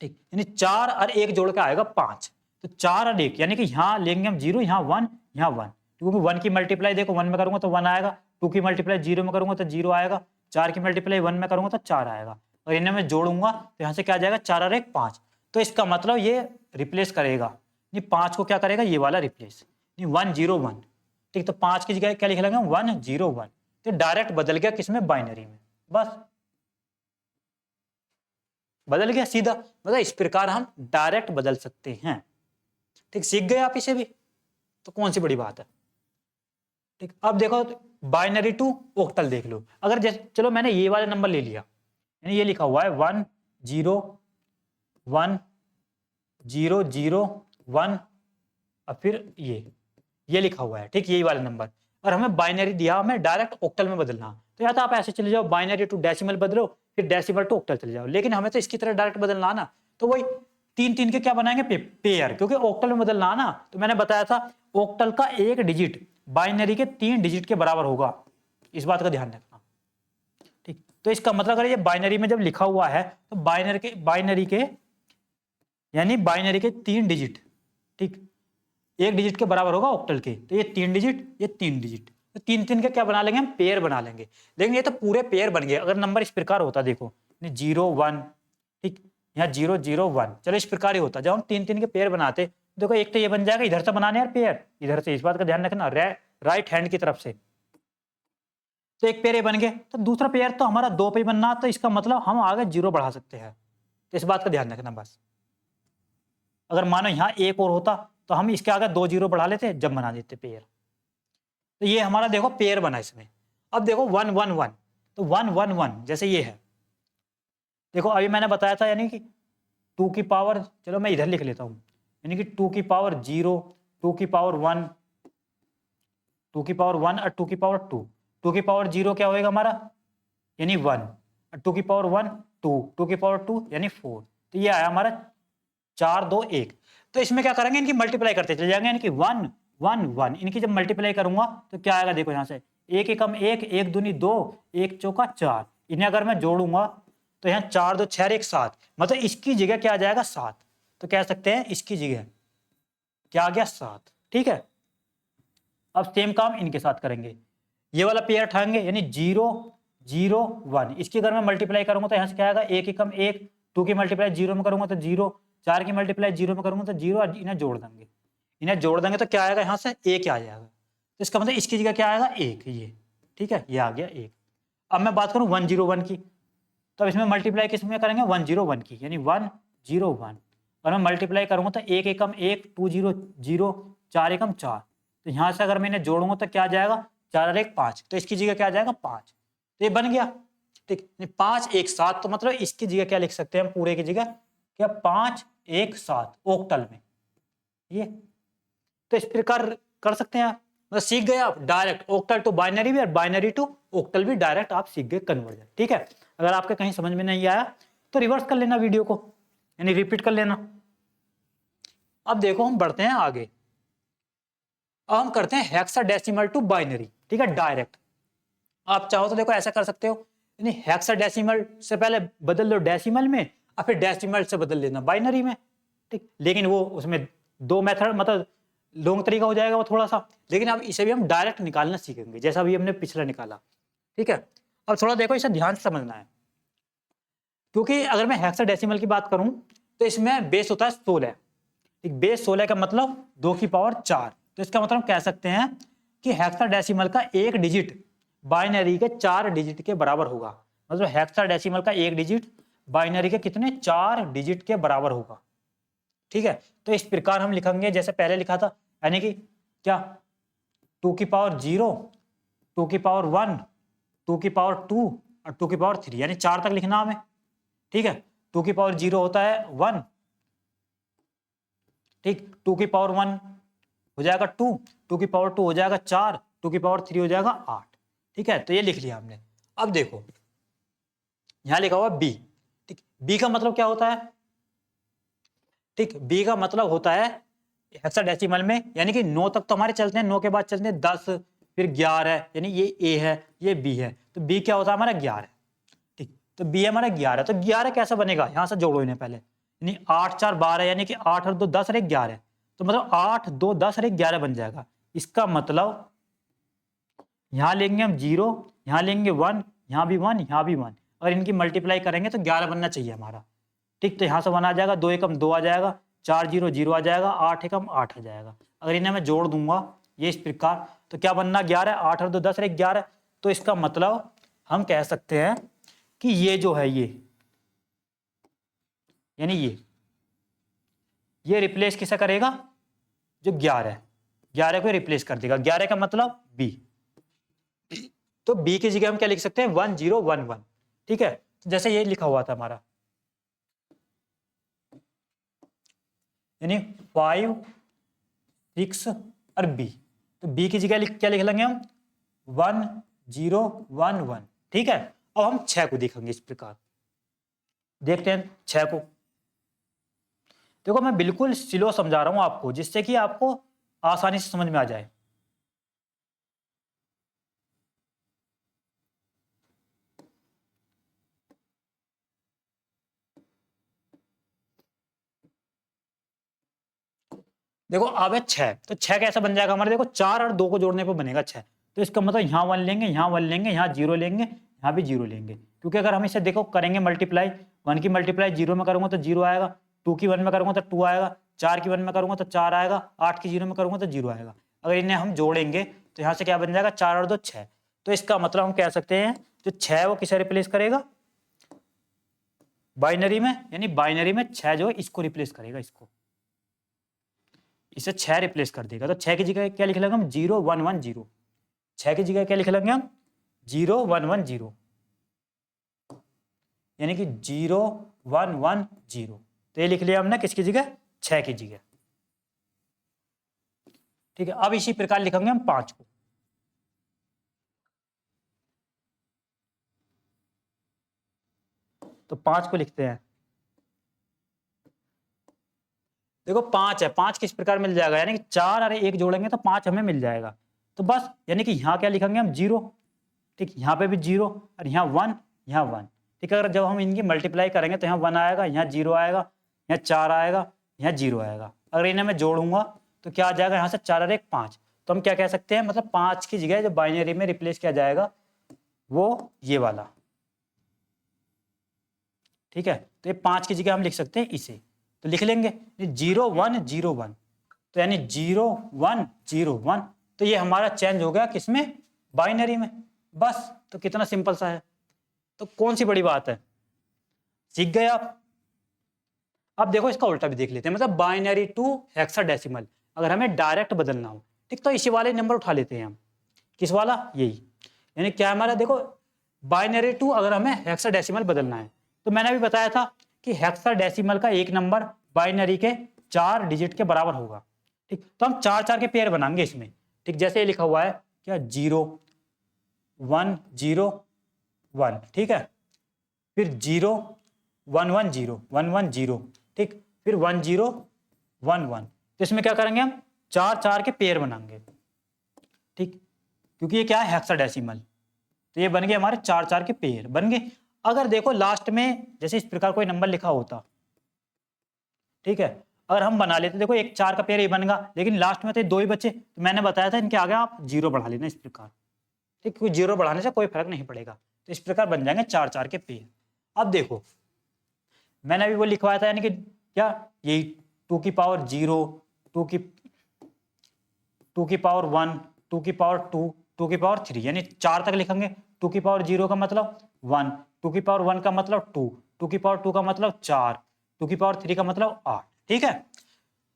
[SPEAKER 1] ठीक, यानी 4 और 1 जोड़ के आएगा 5। तो 4 और 1 यानी कि यहाँ लेंगे हम 0, यहाँ 1, यहाँ 1, क्योंकि 1 की मल्टीप्लाई देखो 1 में करूंगा तो 1 आएगा, 2 की मल्टीप्लाई 0 में करूंगा तो 0 आएगा, 4 की मल्टीप्लाई 1 में करूंगा तो 4 आएगा, और इन्हें मैं जोड़ूंगा तो यहाँ से क्या आ जाएगा 4 और 1 5। तो इसका मतलब ये रिप्लेस करेगा, नहीं 5 को क्या करेगा ये वाला रिप्लेस, नहीं 1 0 1। ठीक, तो 5 की जगह क्या लिख लेंगे 1 0 1। तो डायरेक्ट बदल गया किसमें बाइनरी में, बस बदल गया सीधा। मतलब इस प्रकार हम डायरेक्ट बदल सकते हैं। ठीक, सीख गए आप इसे भी, तो कौन सी बड़ी बात है। ठीक, अब देखो बाइनरी टू ओक्टल देख लो। अगर जैसे चलो मैंने ये वाला नंबर ले लिया, यानी ये लिखा हुआ है 1 0 1 0 0 1, और फिर ये लिखा हुआ है। ठीक, यही वाला नंबर, और हमें बाइनरी दिया, हमें डायरेक्ट ओक्टल में बदलना। तो या तो आप ऐसे चले जाओ बाइनरी टू डेसिमल बदलो, फिर डेसिमल टू ओक्टल चले जाओ, लेकिन हमें तो इसकी तरह डायरेक्ट बदलना ना। तो वही तीन तीन के क्या बनाएंगे पेयर, क्योंकि ऑक्टल में बदलना है ना। तो मैंने बताया था ऑक्टल का एक डिजिट बाइनरी के 3 डिजिट के बराबर होगा, इस बात का ध्यान रखना। ठीक, तो इसका मतलब अगर ये बाइनरी में जब लिखा हुआ है तो बाइनरी के 3 डिजिट, ठीक, एक डिजिट के बराबर होगा ऑक्टल के। तो ये 3 डिजिट, ये 3 डिजिट, तो तीन तीन के क्या बना लेंगे हम, पेयर बना लेंगे। लेकिन ये तो पूरे पेयर बन गए। अगर नंबर इस प्रकार होता, देखो 0 1, ठीक, यहाँ 0 0 1, चलो इस प्रकार ही होता। जब हम तीन तीन के पेयर बनाते, देखो एक तो ये बन जाएगा, इधर से बनाने यार पेयर, इधर से, इस बात का ध्यान रखना, राइट हैंड की तरफ से। तो एक पेयर ये बन गए, तो दूसरा पेयर तो हमारा 2 पे ही बनना, तो इसका मतलब हम आगे 0 बढ़ा सकते हैं। तो इस बात का ध्यान रखना बस। अगर मानो यहाँ एक और होता तो हम इसके आगे 2 0 बढ़ा लेते जब बना देते पेयर। तो ये हमारा देखो पेयर बना इसमें। अब देखो 1 1 1, तो 1 1 1 जैसे ये है, देखो अभी मैंने बताया था, यानी कि 2 की पावर, चलो मैं इधर लिख लेता हूँ, यानी कि 2 की पावर 0, 2 की पावर 1, 2 की पावर 1 और 2 की पावर 2। 2 की पावर 0 क्या होएगा हमारा, यानी 1, और 2 की पावर 1 2, 2 की पावर 2 यानी 4। तो ये आया हमारा 4 2 1। तो इसमें क्या करेंगे, इनकी मल्टीप्लाई करते चले जाएंगे, यानी कि 1 1 1, इनकी जब मल्टीप्लाई करूंगा तो क्या आएगा, देखो यहाँ से 1 एकम 1, 1 दूनी 2, 1 चौका 4, इन्हें अगर मैं जोड़ूंगा तो यहाँ 4 2 6 1 7, मतलब इसकी जगह क्या आ जाएगा 7। तो कह सकते हैं इसकी जगह क्या आ गया 7, ठीक है। अब सेम काम इनके साथ करेंगे, ये वाला पेयर उठाएंगे, यानी 0 0 1, इसकी अगर मैं मल्टीप्लाई करूंगा तो यहाँ से क्या आएगा 1 एकम 1, 2 की मल्टीप्लाई 0 में करूंगा तो 0, 4 की मल्टीप्लाई 0 में करूंगा तो 0, इन्हें जोड़ देंगे, इन्हें जोड़ देंगे तो क्या आएगा, यहाँ से 1 आ जाएगा। तो इसका मतलब इसकी जगह क्या आएगा 1, ये ठीक है, ये आ गया 1। अब मैं बात करूँ 1 0 1 की, तो अब इसमें मल्टीप्लाई किस में करेंगे 1 0 1 की, यानी 1 0 1, और मैं मल्टीप्लाई करूंगा तो 1 एकम 1, 2 0 0, 4 एकम 4, तो यहाँ से अगर मैं इन्हें जोड़ूंगा तो क्या आ जाएगा 4 और 1 5, तो इसकी जगह क्या आ जाएगा 5, तो ये बन गया, ठीक। 5 1 7, तो मतलब इसकी जगह क्या लिख सकते हैं हम, पूरे की जगह क्या 5 1 7 ऑक्टल में, ये तो इस प्रकार कर सकते हैं आप। मतलब सीख गए आप डायरेक्ट ऑक्टल टू बाइनरी भी और बाइनरी टू ऑक्टल भी डायरेक्ट आप सीख गए कन्वर्जन, ठीक है। अगर आपके कहीं समझ में नहीं आया तो रिवर्स कर लेना वीडियो को, यानी रिपीट कर लेना। अब देखो हम बढ़ते हैं आगे, अब हम करते हैं हेक्साडेसिमल टू बाइनरी, ठीक है, डायरेक्ट। आप चाहो तो देखो ऐसा कर सकते हो, यानी हेक्साडेसिमल से पहले बदल लो डेसिमल में और फिर डेसिमल से बदल लेना बाइनरी में, ठीक। लेकिन वो उसमें 2 मेथड, मतलब लॉन्ग तरीका हो जाएगा वो थोड़ा सा, लेकिन अब इसे भी हम डायरेक्ट निकालना सीखेंगे जैसा भी हमने पिछला निकाला, ठीक है। अब थोड़ा देखो इसे ध्यान से समझना है, क्योंकि अगर मैं हेक्साडेसिमल की बात करूं तो इसमें बेस होता है 16, ठीक। बेस 16 का मतलब 2 की पावर 4, तो इसका मतलब कह सकते हैं कि हेक्साडेसिमल का एक डिजिट बाइनरी के 4 डिजिट के बराबर होगा। मतलब हेक्साडेसिमल का एक डिजिट बाइनरी के कितने 4 डिजिट के बराबर होगा, ठीक है। तो इस प्रकार हम लिखेंगे जैसे पहले लिखा था, यानी कि क्या 2 की पावर 0, 2 की पावर 1, 2 की पावर 2 और 2 की पावर 3, यानी 4 तक लिखना हमें, ठीक है। 2 की पावर 0 होता है 1, ठीक, 2 की पावर 1 हो जाएगा 2, 2 की पावर 2 हो जाएगा 4, 2 की पावर 3 हो जाएगा 8, ठीक है। तो ये लिख लिया हमने। अब देखो यहां लिखा हुआ बी, ठीक, बी का मतलब क्या होता है, ठीक, बी का मतलब होता है हेक्साडेसिमल में, यानी कि 9 तक तो हमारे चलते हैं, 9 के बाद चलते हैं 10, फिर 11, यानी ये ए है ये बी है, तो बी क्या होता है हमारा 11, ठीक। तो बी हमारा 11, तो 11 कैसा बनेगा, यहां से जोड़ो इन्हें पहले, यानी 8 4 12, यानी कि 8 और 2 10 और 1 11, तो मतलब 8 2 10 और 1 11 बन जाएगा। इसका मतलब यहां लेंगे हम 0, यहां लेंगे 1, यहां भी 1, यहां भी 1, और इनकी मल्टीप्लाई करेंगे तो 11 बनना चाहिए हमारा, ठीक। तो यहां से 1 आ जाएगा, 2 एकम 2 आ जाएगा, 4 0 0 आ जाएगा, 8 एकम 8 आ जाएगा। अगर इन्हें मैं जोड़ दूंगा ये इस प्रकार, तो क्या बनना 11, 8 और 2 10 और 1 11, तो इसका मतलब हम कह सकते हैं कि ये जो है यानी ये रिप्लेस किसे करेगा, जो 11 को रिप्लेस कर देगा, 11 का मतलब बी, तो बी की जगह हम क्या लिख सकते हैं 1 0 1 1, ठीक है। जैसे ये लिखा हुआ था हमारा, यानी 5 6 और बी, तो बी की जगह क्या लिख लेंगे हम 1 0 1 1, ठीक है। अब हम 6 को देखेंगे इस प्रकार, देखते हैं 6 को, देखो मैं बिल्कुल स्लो समझा रहा हूं आपको, जिससे कि आपको आसानी से समझ में आ जाए। देखो अब है 6, तो 6 कैसे बन जाएगा हमारे, देखो 4 और 2 को जोड़ने पर बनेगा 6। तो इसका मतलब यहाँ 1 लेंगे, यहाँ 1 लेंगे, यहाँ 0 लेंगे, यहाँ भी 0 लेंगे, क्योंकि अगर हम इसे देखो करेंगे मल्टीप्लाई, 1 की मल्टीप्लाई 0 में करूंगा तो 0 आएगा, 2 की 1 में करूंगा तो 2 आएगा, 4 की 1 में करूंगा तो 4 आएगा, 8 की 0 में करूंगा तो 0 आएगा। अगर इन्हें हम जोड़ेंगे तो यहाँ से क्या बन जाएगा, 4 और 2 6। तो इसका मतलब हम कह सकते हैं जो 6 है वो किसे रिप्लेस करेगा, बाइनरी में, यानी बाइनरी में 6 जो है इसको रिप्लेस करेगा, इसको, इसे 6 रिप्लेस कर देगा। तो 6 की जगह क्या लिख लेंगे हम, 0 1 1 0। 6 की जगह क्या लिख लेंगे हम, 0 1 1 0, यानी कि 0 1 1 0। तो ये लिख लिया हमने किसकी जगह, 6 की जगह। ठीक है, अब इसी प्रकार लिखेंगे हम 5 को। तो 5 को लिखते हैं, देखो 5 है, 5 किस प्रकार मिल जाएगा, यानी कि 4 और 1 जोड़ेंगे तो 5 हमें मिल जाएगा। तो बस यानी कि यहाँ क्या लिखेंगे हम, 0। ठीक, यहाँ पे भी 0 और यहाँ 1, यहाँ 1। ठीक है, अगर जब हम इनकी मल्टीप्लाई करेंगे तो यहाँ 1 आएगा, यहाँ 0 आएगा, यहाँ 4 आएगा, यहाँ 0 आएगा। अगर इन्हें मैं जोड़ूंगा तो क्या आ जाएगा, यहाँ से 4 और 1 5। तो हम क्या कह सकते हैं, मतलब 5 की जगह जो बाइनरी में रिप्लेस किया जाएगा वो ये वाला। ठीक है, तो ये 5 की जगह हम लिख सकते हैं इसे, तो लिख लेंगे 0 1 0 1। तो यानी 0 1 0 1, तो ये हमारा चेंज हो गया किसमें, बाइनरी में। बस, तो कितना सिंपल सा है, तो कौन सी बड़ी बात है, सीख गए आप। अब देखो इसका उल्टा भी देख लेते हैं, मतलब बाइनरी टू हेक्साडेसिमल अगर हमें डायरेक्ट बदलना हो, ठीक, तो इसी वाले नंबर उठा लेते हैं हम। किस वाला, यही, यानी क्या हमारा, देखो बाइनरी टू अगर हमें हेक्साडेसिमल बदलना है तो मैंने अभी बताया था कि हेक्साडेसिमल का एक नंबर बाइनरी के 4 डिजिट के बराबर होगा। ठीक, तो हम 4 4 के पेयर बनाएंगे इसमें। ठीक, जैसे ये लिखा हुआ है क्या, 0 1 0 1, ठीक है, फिर 0 1 1 0 1 1 0, ठीक, फिर 1 0 1 1। तो इसमें क्या करेंगे हम, 4 4 के पेयर बनाएंगे। ठीक, क्योंकि ये क्या है, हेक्साडेसिमल, तो ये बन गए हमारे 4 4 के पेयर बन गए। अगर देखो लास्ट में जैसे इस प्रकार कोई नंबर लिखा होता, ठीक है, अगर हम बना लेते, देखो एक 4 का पेयर ही बनेगा, लेकिन लास्ट में तो 2 ही बचे, तो मैंने बताया था इनके आगे आप 0 बढ़ा लेना इस प्रकार। ठीक, क्योंकि 0 बढ़ाने से कोई फर्क नहीं पड़ेगा, तो इस प्रकार बन जाएंगे 4 4 के पेयर। अब देखो मैंने अभी वो लिखवाया था, यानी कि क्या, यही 2 की पावर 0, 2 की पावर 1, 2 की पावर 2, 2 की पावर 3, यानी 4 तक लिखेंगे। 2 की पावर 0 का मतलब 1, 2 की पावर 1 का मतलब 2, 2 की पावर 2 का मतलब 4, 2 की पावर 3 का मतलब 8। ठीक है,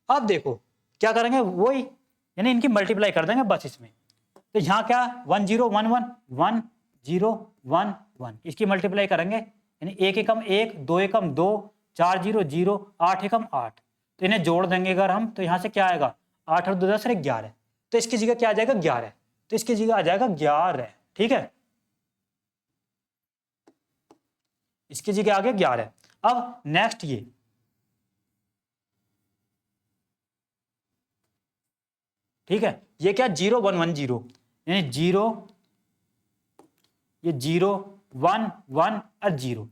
[SPEAKER 1] अब देखो क्या करेंगे, वही यानी इनकी मल्टीप्लाई कर देंगे बस इसमें। तो यहाँ क्या, 1 0 1 1 1 0 1 1, इसकी मल्टीप्लाई करेंगे, यानी 1 एकम 1, 2 एकम 2, 4 0 0, 8 एकम 8। तो इन्हें जोड़ देंगे अगर हम, तो यहाँ से क्या आएगा, 8 और 2 10 और 11। तो इसकी जगह क्या आ जाएगा, 11। तो इसकी जगह आ जाएगा 11। ठीक है, इसकी जगह आ गया 11। अब नेक्स्ट ठीक है, ये क्या, 0 1 1 0, यानी 0, ये 0 1 1 और 0।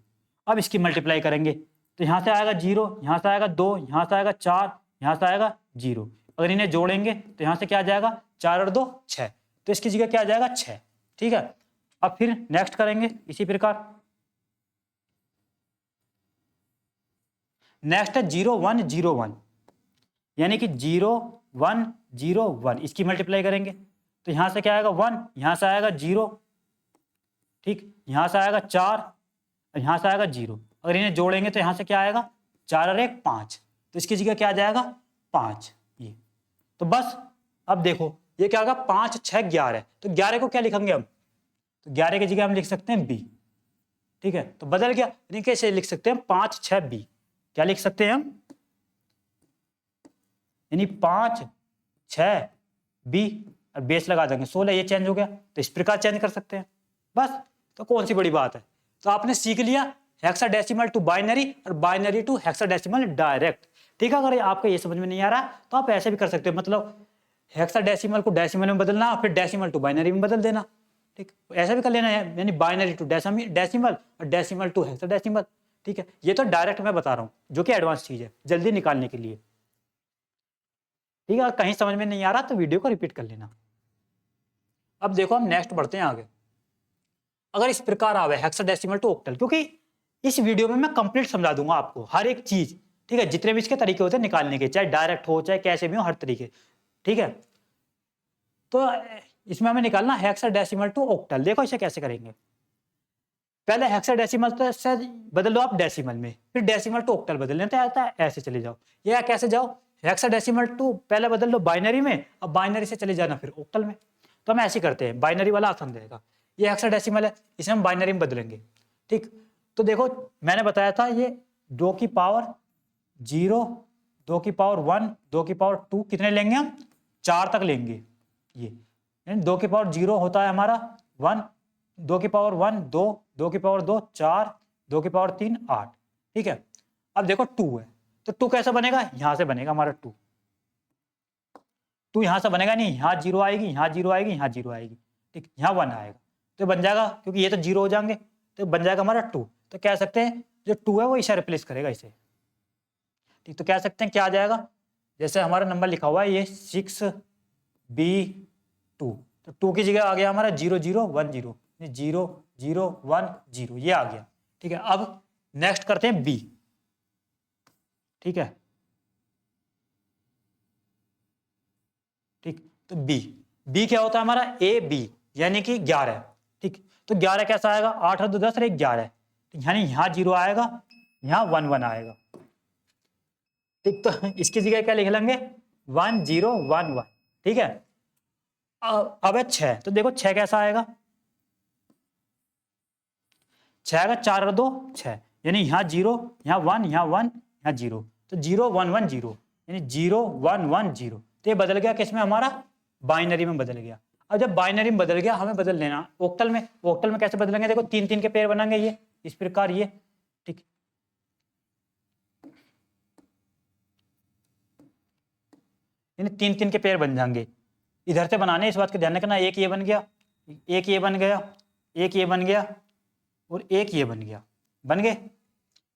[SPEAKER 1] अब इसकी मल्टीप्लाई करेंगे तो यहाँ से आएगा 0, यहाँ से आएगा 2, यहाँ से आएगा 4, यहाँ से आएगा 0। अगर इन्हें जोड़ेंगे तो यहाँ से क्या आ जाएगा, 4 और 2 6। तो इसकी जगह क्या आ जाएगा, 6। ठीक है, अब फिर नेक्स्ट करेंगे इसी प्रकार। नेक्स्ट है 0 1 0 1, यानी कि 0 1 0 1, इसकी मल्टीप्लाई करेंगे तो यहाँ से क्या आएगा 1, यहाँ से आएगा 0, ठीक, यहाँ से आएगा 4 और यहाँ से आएगा 0। अगर इन्हें जोड़ेंगे तो यहाँ से क्या आएगा, 4 और 1 5। तो इसकी जगह क्या आ जाएगा, 5। ये तो बस, अब देखो ये क्या होगा, 5 6 11। तो 11 को क्या लिखेंगे हम, तो 11 की जगह हम लिख सकते हैं बी। ठीक है, तो बदल गया, यानी कैसे लिख सकते हैं, 5 6 बी। क्या लिख सकते हैं हम, यानी 5 6 बी और बेस लगा देंगे 16, ये चेंज हो गया। तो इस प्रकार चेंज कर सकते हैं बस, तो कौन सी बड़ी बात है। तो आपने सीख लिया हेक्साडेसिमल टू बाइनरी और बाइनरी टू हेक्साडेसिमल डायरेक्ट। ठीक है, अगर आपको ये समझ में नहीं आ रहा तो आप ऐसे भी कर सकते हो, मतलब हेक्साडेसिमल को डेसिमल में बदलना, फिर डेसिमल टू बाइनरी में बदल देना। ठीक, ऐसा भी कर लेना है, यानी बाइनरी टू डेसिमल और डेसिमल टू हेक्साडेसिमल। ठीक है, ये तो डायरेक्ट मैं बता रहा हूँ, जो कि एडवांस चीज है जल्दी निकालने के लिए। ठीक है, कहीं समझ में नहीं आ रहा तो वीडियो को रिपीट कर लेना। अब देखो हम नेक्स्ट बढ़ते हैं आगे। अगर इस प्रकार आवे हेक्साडेसिमल टू ऑक्टल, क्योंकि इस वीडियो में मैं कंप्लीट समझा दूंगा आपको हर एक चीज। ठीक है, जितने भी इसके तरीके होते हैं निकालने के, चाहे डायरेक्ट हो चाहे कैसे भी हो, हर तरीके। ठीक है, तो इसमें हमें निकालना हेक्साडेसिमल टू ऑक्टल। देखो इसे कैसे करेंगे। पहले हेक्साडेसिमल से बदल दो आप डेसिमल में, फिर डेसिमल टू ऑक्टल बदल लेते हैं, ऐसे चले जाओ। या कैसे जाओ, हेक्साडेसिमल टू पहले बदल लो बाइनरी में, अब बाइनरी से चले जाना फिर ऑक्टल में। तो हम ऐसे करते हैं, बाइनरी वाला आसान रहेगा। ये हेक्साडेसिमल है, इसे हम बाइनरी में बदलेंगे। ठीक, तो देखो मैंने बताया था ये 2 की पावर 0, 2 की पावर 1, 2 की पावर 2, कितने लेंगे हम, 4 तक लेंगे। ये 2 की पावर 0 होता है हमारा 1, 2 की पावर 1 2, 2 की पावर 2 4, 2 की पावर 3 8। ठीक है, अब देखो 2 है, तो 2 कैसा बनेगा, यहां से बनेगा हमारा 2 यहां से बनेगा नहीं, यहाँ 0 आएगी, यहाँ 0 आएगी, यहाँ 0 आएगी। ठीक, यहाँ 1 आएगा तो बन जाएगा, क्योंकि ये तो 0 हो जाएंगे, तो बन जाएगा हमारा 2। तो कह सकते हैं जो 2 है वो इसे रिप्लेस करेगा इसे। ठीक, तो कह सकते हैं क्या आ जाएगा, जैसे हमारा नंबर लिखा हुआ है ये 6B2, तो 2 की जगह आ गया हमारा 0 0 1 0, 0 0 1 0, ये आ गया। ठीक है, अब नेक्स्ट करते हैं बी। ठीक है, ठीक, तो बी क्या होता है हमारा, ए बी, यानी कि 11। ठीक, तो 11 कैसा आएगा, 8 और 2 10 और 1 11, यानी यहाँ 0 आएगा, यहाँ 1 1 आएगा। ठीक, तो इसकी जगह क्या लिख लेंगे, 1 0 1 1। ठीक है, अब है 6, तो देखो 6 कैसा आएगा, 6 आएगा, 4 और 2 6, यानी यहाँ 0, यहाँ 1, यहाँ 1, यहाँ 0, तो 0 1 1 0, यानी 0 1 1 0। तो ये बदल गया किसमें, हमारा बाइनरी में बदल गया। अब जब बाइनरी में बदल गया हमें बदल लेना ऑक्टल में। ऑक्टल में कैसे बदलेंगे, देखो 3 3 के पेयर बनाएंगे, ये इस प्रकार ये। ठीक, यानी 3 3 के पेयर बन जाएंगे। इधर से बनाने, इस बात का ध्यान रखना, एक ये बन गया, एक ये बन गया, एक ये बन गया और एक ये बन गया, बन गए।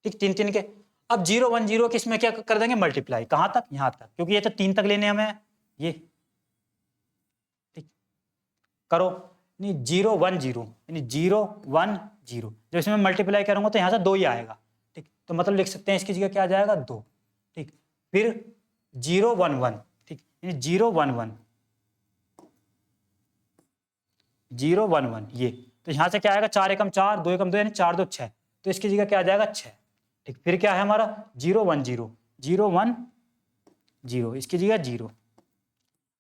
[SPEAKER 1] ठीक, 3 3 के। अब 0 1 0 किस में क्या कर देंगे, मल्टीप्लाई, कहां तक, यहां तक, क्योंकि ये तो 3 तक लेने हमें ये। ठीक, करो, नहीं 0 1 0, यानी 0 1 0, जब इसमें मल्टीप्लाई करूंगा तो यहां से 2 ही आएगा। ठीक, तो मतलब लिख सकते हैं इसकी जगह क्या आ जाएगा, 2। ठीक, फिर 0 1 1, ठीक, यानी 0 1 1 0 1 1, ये तो यहां से क्या आएगा, 4 एकम 4, 2 एकम 2, यानी 4 2 6, तो इसकी जगह क्या आ जाएगा 6। ठीक, फिर क्या है हमारा 0 1 0, 0 1 0, इसकी जगह 0,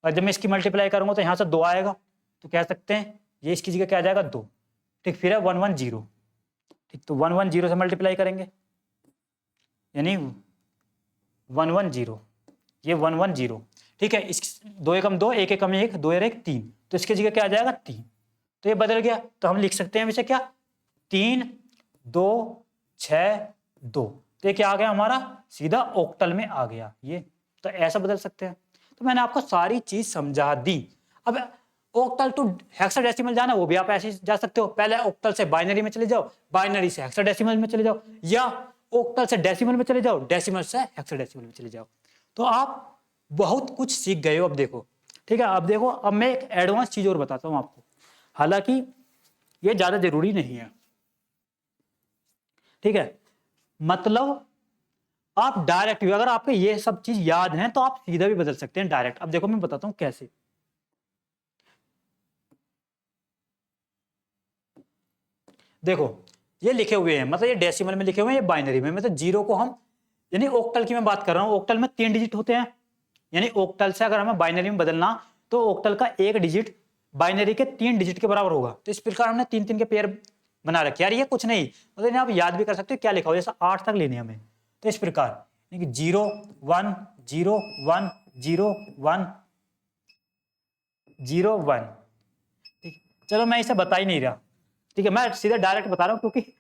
[SPEAKER 1] और जब मैं इसकी मल्टीप्लाई करूंगा तो यहां से 2 आएगा, तो कह सकते हैं ये इसकी जगह क्या आ जाएगा 2। ठीक, फिर है 1 1 0। ठीक, तो 1 1 0 से मल्टीप्लाई करेंगे, यानी 1 1 0, ये 1 1 0। ठीक है, इस 2 एकम 2, 1 एकम 1, 2 और 1 3, तो इसकी जगह क्या आ जाएगा 3। तो ये बदल गया, तो हम लिख सकते हैं इसे क्या, 3 2 6 2, तो ये क्या आ गया हमारा, सीधा ऑक्टल में आ गया ये। तो ऐसा बदल सकते हैं। तो मैंने आपको सारी चीज समझा दी। अब ऑक्टल टू हेक्साडेसिमल जाना, वो भी आप ऐसे जा सकते हो, पहले ऑक्टल से बाइनरी में चले जाओ, बाइनरी से हेक्साडेसिमल में चले जाओ, या ऑक्टल से डेसिमल में चले जाओ, डेसिमल से हेक्साडेसिमल में चले जाओ। तो आप बहुत कुछ सीख गए हो अब देखो। ठीक है, अब देखो, अब मैं एक एडवांस चीज और बताता हूं आपको, हालांकि ये ज्यादा जरूरी नहीं है। ठीक है, मतलब आप डायरेक्ट, अगर आपको ये सब चीज याद है तो आप सीधा भी बदल सकते हैं डायरेक्ट। अब देखो मैं बताता हूं कैसे। देखो ये लिखे हुए हैं, मतलब ये डेसिमल में लिखे हुए हैं, ये बाइनरी में, मतलब 0 को हम, यानी ऑक्टल की मैं बात कर रहा हूं, ऑक्टल में 3 डिजिट होते हैं, यानी ऑक्टल से अगर हमें बाइनरी में बदलना तो ऑक्टल का 1 डिजिट बाइनरी के 3 डिजिट के बराबर होगा। तो इस प्रकार हमने 3 3 के पेयर बना रखे। यार ये कुछ नहीं, मतलब आप याद भी कर सकते हो क्या लिखा हो, जैसे 8 तक लेने हमें, तो इस प्रकार 0 1 0 1 0 1 0 1। ठीक, चलो मैं इसे बता ही नहीं रहा। ठीक है, मैं सीधे डायरेक्ट बता रहा हूं, क्योंकि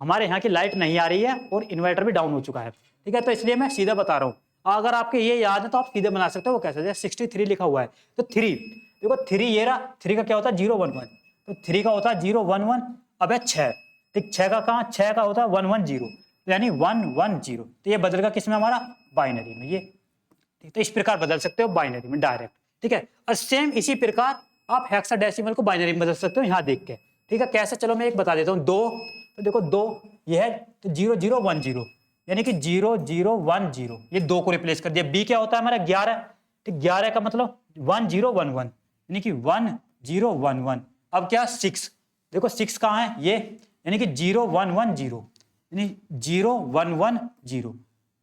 [SPEAKER 1] हमारे यहाँ की लाइट नहीं आ रही है और इन्वर्टर भी डाउन हो चुका है। ठीक है, तो इसलिए मैं सीधा बता रहा हूँ। अगर आपके ये याद है तो आप सीधे बना सकते हो। वो कैसे, जैसे 63 लिखा हुआ है तो 3, देखो 3 ये रहा, 3 का क्या होता है 011, तो 3 का होता है 011। अब है 6, ठीक 6 का कहाँ, 6 का होता है 110, यानी 110, तो ये बदलेगा किसमें हमारा, बाइनरी में ये। ठीक, तो इस प्रकार बदल सकते हो बाइनरी में डायरेक्ट। ठीक है, और सेम इसी प्रकार आप हेक्साडेसिमल को बाइनरी में बदल सकते हो यहाँ देख के। ठीक है, कैसे, चलो मैं एक बता देता हूँ। 2, तो देखो 2 ये है तो 0010, यानी कि 0010, ये 2 को रिप्लेस कर दिया। बी क्या होता है हमारा 11, ठीक 11 का मतलब 1011, यानी कि 1011। अब क्या 6, देखो 6 कहाँ है ये, यानी कि 0110, यानी 0110।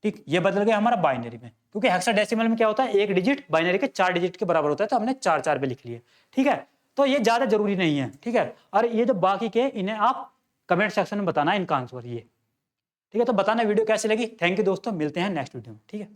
[SPEAKER 1] ठीक, ये बदल गया हमारा बाइनरी में, क्योंकि हेक्साडेसिमल में क्या होता है एक डिजिट बाइनरी के 4 डिजिट के बराबर होता है, तो हमने 4 पे लिख लिए। ठीक है, तो ये ज्यादा जरूरी नहीं है। ठीक है, और ये जो बाकी के इन्हें आप कमेंट सेक्शन में बताना इनका आंसर ये। ठीक है, तो बताना वीडियो कैसी लगी। थैंक यू दोस्तों, मिलते हैं नेक्स्ट वीडियो में। ठीक है।